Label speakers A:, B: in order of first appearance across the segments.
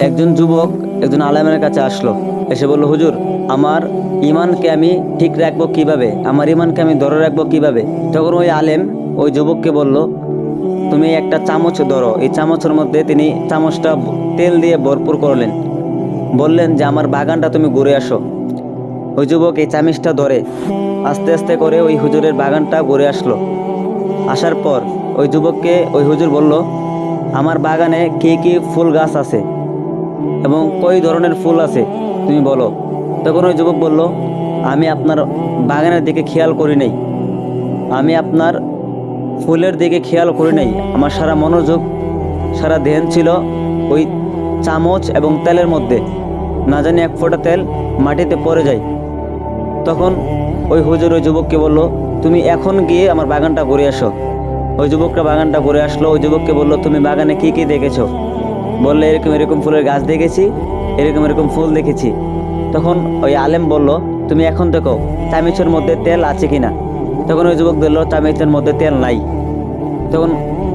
A: একজন যুবক একজন আলেমের কাছে আসলো, এসে বলল, হুজুর, আমার ইমানকে আমি ঠিক রাখবো কিভাবে, আমার ইমানকে আমি ধরে রাখবো কিভাবে? তখন ওই আলেম ওই যুবককে বলল, তুমি একটা চামচ ধরো। এই চামচের মধ্যে তিনি চামচটা তেল দিয়ে ভরপুর করলেন, বললেন যে আমার বাগানটা তুমি ঘুরে আসো। ওই যুবক এই চামচটা ধরে আস্তে আস্তে করে ওই হুজুরের বাগানটা ঘুরে আসলো। আসার পর ওই যুবককে ওই হুজুর বলল, আমার বাগানে কি কি ফুল গাছ আছে এবং কই ধরনের ফুল আছে তুমি বলো। তখন ওই যুবক বলল, আমি আপনার বাগানের দিকে খেয়াল করি নাই, আমি আপনার ফুলের দিকে খেয়াল করি নাই, আমার সারা মনোযোগ সারা ধ্যান ছিল ওই চামচ এবং তেলের মধ্যে, না জানি এক ফোঁটা তেল মাটিতে পড়ে যায়। তখন ওই হুজুর ওই যুবককে বলল, তুমি এখন গিয়ে আমার বাগানটা ঘুরে আসো। ওই যুবকটা বাগানটা ঘুরে আসলো। ওই যুবককে বলল, তুমি বাগানে কি কি দেখেছো? বললে, এরকম এরকম ফুলের গাছ দেখেছি, এরকম এরকম ফুল দেখেছি। তখন ওই আলেম বলল, তুমি এখন দেখো চামিচের মধ্যে তেল আছে কিনা। তখন ওই যুবক বলল, চামিচের মধ্যে তেল নাই। তখন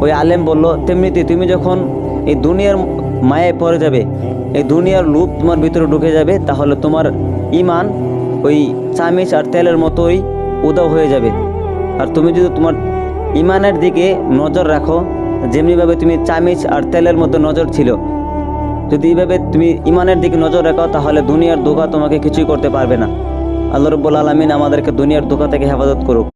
A: ওই আলেম বলল, তেমনিতে তুমি যখন এই দুনিয়ার মায়ায় পড়ে যাবে, এই দুনিয়ার লোভ তোমার ভিতরে ঢুকে যাবে, তাহলে তোমার ইমান ওই চামিচ আর তেলের মতোই উধাও হয়ে যাবে। আর তুমি যদি তোমার ইমানের দিকে নজর রাখো, যেমনিভাবে তুমি চামিচ আর তেলের মধ্যে নজর ছিল, যদি এইভাবে তুমি ইমানের দিকে নজর রাখো, তাহলে দুনিয়ার ধোঁকা তোমাকে কিছুই করতে পারবে না। আল্লাহ রাব্বুল আলামিন আমাদেরকে দুনিয়ার ধোঁকা থেকে হেফাজত করুক।